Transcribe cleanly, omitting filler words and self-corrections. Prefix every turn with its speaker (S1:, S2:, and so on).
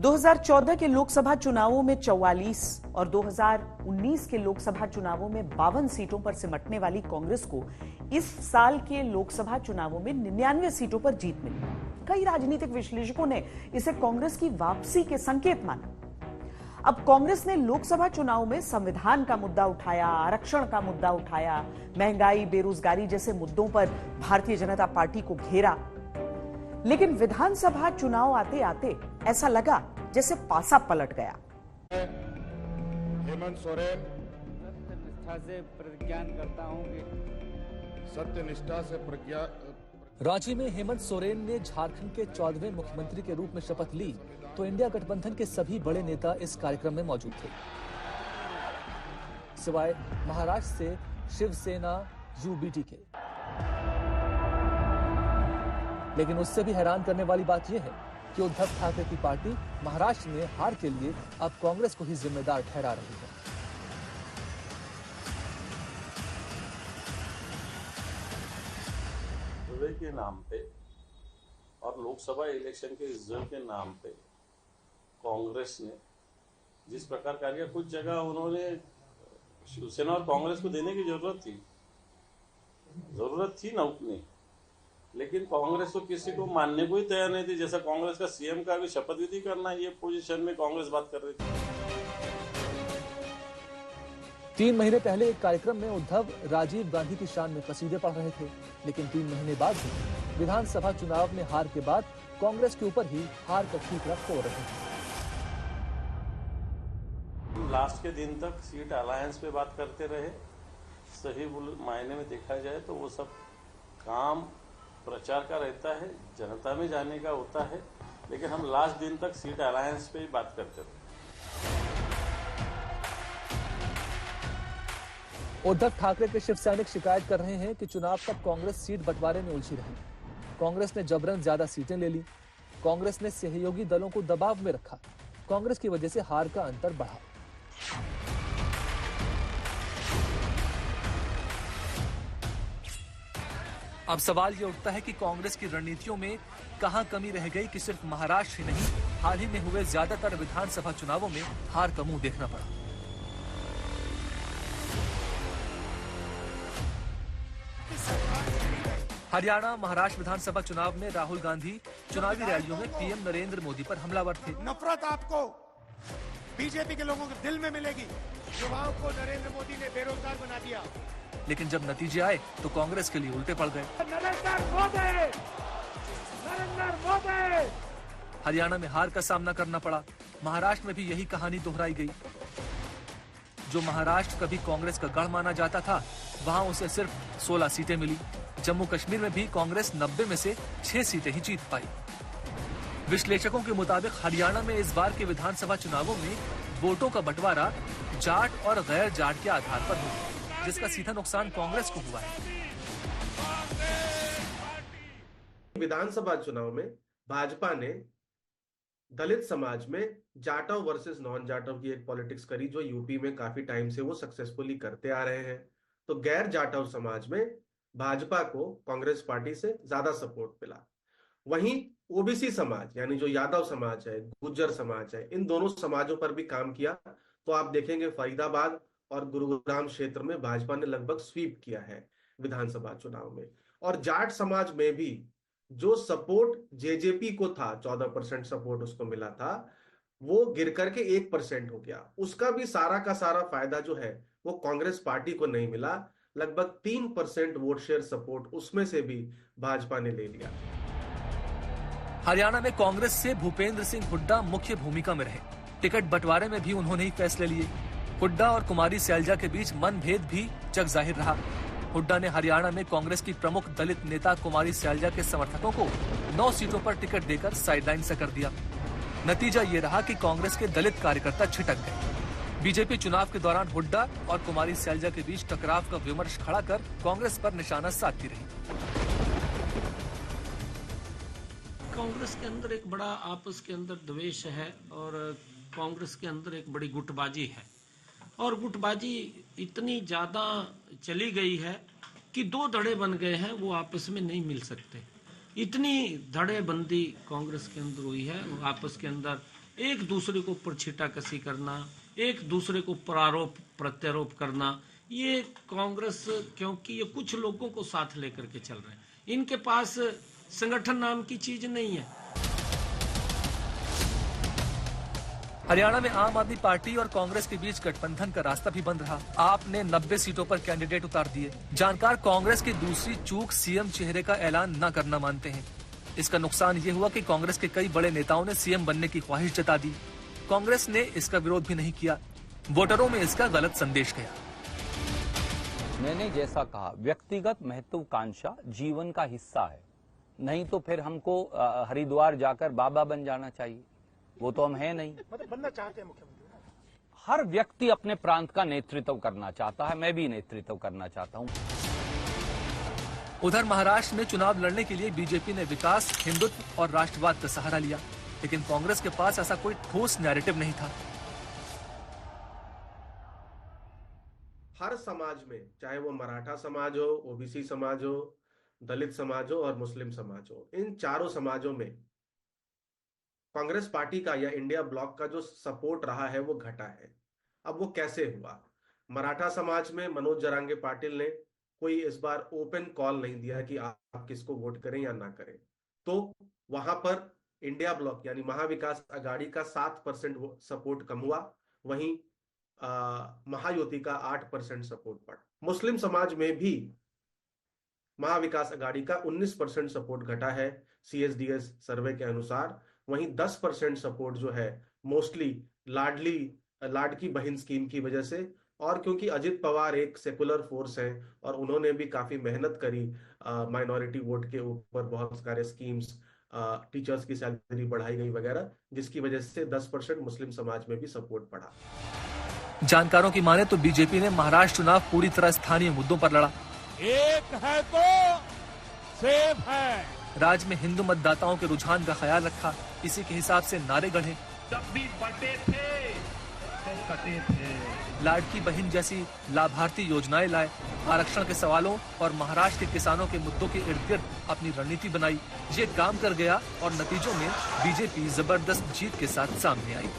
S1: 2014 के लोकसभा चुनावों में 44 और 2019 के लोकसभा चुनावों में 52 सीटों पर सिमटने वाली कांग्रेस को इस साल के लोकसभा चुनावों में 99 सीटों पर जीत मिली। कई राजनीतिक विश्लेषकों ने इसे कांग्रेस की वापसी के संकेत माना। अब कांग्रेस ने लोकसभा चुनाव में संविधान का मुद्दा उठाया, आरक्षण का मुद्दा उठाया, महंगाई, बेरोजगारी जैसे मुद्दों पर भारतीय जनता पार्टी को घेरा। लेकिन विधानसभा चुनाव आते आते ऐसा लगा जैसे पासा पलट गया।
S2: हेमंत सोरेन
S3: सत्यनिष्ठा से प्रतिज्ञा करता हूं कि
S2: सत्यनिष्ठा से प्रतिज्ञा।
S4: रांची में हेमंत सोरेन ने झारखंड के 14वें मुख्यमंत्री के रूप में शपथ ली तो इंडिया गठबंधन के सभी बड़े नेता इस कार्यक्रम में मौजूद थे, सिवाय महाराष्ट्र से शिवसेना यूबीटी के। लेकिन उससे भी हैरान करने वाली बात यह है कि उद्धव ठाकरे की पार्टी महाराष्ट्र में हार के लिए अब कांग्रेस को ही जिम्मेदार ठहरा रही है।
S5: सर्वे के नाम पे और लोकसभा इलेक्शन के रिजल्ट के नाम पे कांग्रेस ने जिस प्रकार कार्य किया, कुछ जगह उन्होंने शिवसेना और कांग्रेस को देने की जरूरत थी ना उतनी, लेकिन कांग्रेस तो किसी को मानने को ही तैयार नहीं थी। जैसा कांग्रेस का सीएम का भी शपथ विधि करना, ये पोजीशन में कांग्रेस बात कर रही थी।
S4: 3 महीने पहले एक कार्यक्रम में उद्धव राजीव गांधी की शान में कसीदे पढ़ रहे थे, लेकिन 3 महीने बाद भी विधानसभा चुनाव में हार के बाद कांग्रेस के ऊपर ही हार का ठीकरा फोड़ रहे हैं।
S5: लास्ट के दिन तक सीट अलायंस पे बात करते रहे। सही मायने में देखा जाए तो वो सब काम प्रचार का रहता है, जनता में जाने का होता है, लेकिन हम लास्ट दिन तक सीट अलायंस पे ही बात करते रहे।
S4: उद्धव ठाकरे के शिव सैनिक शिकायत कर रहे हैं कि चुनाव तक कांग्रेस सीट बंटवारे में उलझी रही। कांग्रेस ने जबरन ज्यादा सीटें ले ली, कांग्रेस ने सहयोगी दलों को दबाव में रखा, कांग्रेस की वजह से हार का अंतर बढ़ा। अब सवाल ये उठता है कि कांग्रेस की रणनीतियों में कहां कमी रह गई कि सिर्फ महाराष्ट्र ही नहीं, हाल ही में हुए ज्यादातर विधानसभा चुनावों में हार का मुंह देखना पड़ा। हरियाणा, महाराष्ट्र विधानसभा चुनाव में राहुल गांधी चुनावी रैलियों में पीएम नरेंद्र मोदी पर हमलावर थे।
S6: नफरत आपको बीजेपी के लोगों के दिल में मिलेगी। युवाओं को नरेंद्र मोदी ने बेरोजगार बना दिया।
S4: लेकिन जब नतीजे आए तो कांग्रेस के लिए उल्टे पड़ गए।
S6: नरेंद्र मोदी।
S4: हरियाणा में हार का सामना करना पड़ा। महाराष्ट्र में भी यही कहानी दोहराई गई। जो महाराष्ट्र कभी कांग्रेस का गढ़ माना जाता था, वहां उसे सिर्फ 16 सीटें मिली। जम्मू कश्मीर में भी कांग्रेस 90 में से 6 सीटें ही जीत पाई। विश्लेषकों के मुताबिक हरियाणा में इस बार के विधानसभा चुनावों में वोटों का बंटवारा जाट और गैर जाट के आधार पर हुआ, जिसका सीधा नुकसान कांग्रेस को हुआ है।
S7: विधानसभा चुनाव में भाजपा ने दलित समाज में जाटव वर्सेस नॉन जाटव की एक पॉलिटिक्स करी, जो यूपी में काफी टाइम से वो सक्सेसफुली करते आ रहे हैं। तो गैर जाटव समाज में भाजपा को कांग्रेस पार्टी से ज्यादा सपोर्ट मिला। वहीं ओबीसी समाज यानी जो यादव समाज है, गुज्जर समाज है, इन दोनों समाजों पर भी काम किया। तो आप देखेंगे फरीदाबाद और गुरुग्राम क्षेत्र में भाजपा ने लगभग स्वीप किया है विधानसभा चुनाव में। और जाट समाज में भी जो सपोर्ट जेजेपी को था, 14% सपोर्ट उसको मिला था, वो गिर करके 1% हो गया। उसका भी सारा का सारा फायदा जो है वो कांग्रेस पार्टी को नहीं मिला। लगभग 3% वोट शेयर सपोर्ट उसमें से भी भाजपा ने ले लिया।
S4: हरियाणा में कांग्रेस से भूपेंद्र सिंह हुड्डा मुख्य भूमिका में रहे। टिकट बंटवारे में भी उन्होंने ही फैसले लिए। हुड्डा और कुमारी सैलजा के बीच मनभेद भी जग जाहिर रहा। हुड्डा ने हरियाणा में कांग्रेस की प्रमुख दलित नेता कुमारी सैलजा के समर्थकों को 9 सीटों पर टिकट देकर साइडलाइन से कर दिया। नतीजा ये रहा कि कांग्रेस के दलित कार्यकर्ता छिटक गए। बीजेपी चुनाव के दौरान हुड्डा और कुमारी सैलजा के बीच टकराव का विमर्श खड़ा कर कांग्रेस पर निशाना साधती रही।
S8: कांग्रेस के अंदर एक बड़ा आपस के अंदर द्वेष है और कांग्रेस के अंदर एक बड़ी गुटबाजी है, और गुटबाजी इतनी ज्यादा चली गई है कि 2 धड़े बन गए हैं, वो आपस में नहीं मिल सकते। इतनी धड़ेबंदी कांग्रेस के अंदर हुई है, वो आपस के अंदर एक दूसरे के ऊपर छींटाकशी करना, एक दूसरे को ऊपर आरोप प्रत्यारोप करना, ये कांग्रेस, क्योंकि ये कुछ लोगों को साथ लेकर के चल रहे हैं, इनके पास संगठन नाम की चीज नहीं है।
S4: हरियाणा में आम आदमी पार्टी और कांग्रेस के बीच गठबंधन का रास्ता भी बंद रहा। आप ने 90 सीटों पर कैंडिडेट उतार दिए। जानकार कांग्रेस की दूसरी चूक सीएम चेहरे का ऐलान न करना मानते हैं। इसका नुकसान ये हुआ कि कांग्रेस के कई बड़े नेताओं ने सीएम बनने की ख्वाहिश जता दी। कांग्रेस ने इसका विरोध भी नहीं किया। वोटरों में इसका गलत संदेश गया।
S2: मैंने जैसा कहा, व्यक्तिगत महत्वाकांक्षा जीवन का हिस्सा है, नहीं तो फिर हमको हरिद्वार जाकर बाबा बन जाना चाहिए। वो तो हम हैं नहीं।
S6: मतलब बनना चाहते हैं मुख्यमंत्री।
S2: हर व्यक्ति अपने प्रांत का नेतृत्व करना चाहता है, मैं भी नेतृत्व करना चाहता हूं।
S4: उधर महाराष्ट्र में चुनाव लड़ने के लिए बीजेपी ने विकास, हिंदुत्व और राष्ट्रवाद का सहारा लिया, लेकिन कांग्रेस के पास ऐसा कोई ठोस नैरेटिव नहीं था।
S7: हर समाज में, चाहे वो मराठा समाज हो, ओबीसी समाज हो, दलित समाज हो और मुस्लिम समाज हो, इन चारों समाजों में कांग्रेस पार्टी का या इंडिया ब्लॉक का जो सपोर्ट रहा है वो घटा है। अब वो कैसे हुआ? मराठा समाज में मनोज जरांगे पाटिल ने कोई इस बार ओपन कॉल नहीं दिया कि आप किसको वोट करें या ना करें, तो वहां पर इंडिया ब्लॉक यानी महाविकास अघाड़ी का 7% सपोर्ट कम हुआ, वहीं महायुति का 8% सपोर्ट बढ़ा। मुस्लिम समाज में भी महाविकास अघाड़ी का 19% सपोर्ट घटा है CSDS सर्वे के अनुसार। वहीं 10% सपोर्ट जो है मोस्टली लाडकी बहन स्कीम की वजह से, और क्योंकि अजित पवार एक सेकुलर फोर्स है और उन्होंने भी काफी मेहनत करी माइनॉरिटी वोट के ऊपर, बहुत सारे स्कीम्स, टीचर्स की सैलरी बढ़ाई गई वगैरह, जिसकी वजह से 10% मुस्लिम समाज में भी सपोर्ट बढ़ा।
S4: जानकारों की माने तो बीजेपी ने महाराष्ट्र चुनाव पूरी तरह स्थानीय मुद्दों पर लड़ा।
S6: एक है तो सेफ है।
S4: राज्य में हिंदू मतदाताओं के रुझान का ख्याल रखा, इसी के हिसाब से नारे गढ़े।
S6: जब भी बटे थे तो कटे थे।
S4: लाडकी बहन जैसी लाभार्थी योजनाएं लाए, आरक्षण के सवालों और महाराष्ट्र के किसानों के मुद्दों के इर्द गिर्द अपनी रणनीति बनाई। ये काम कर गया और नतीजों में बीजेपी जबरदस्त जीत के साथ सामने आई।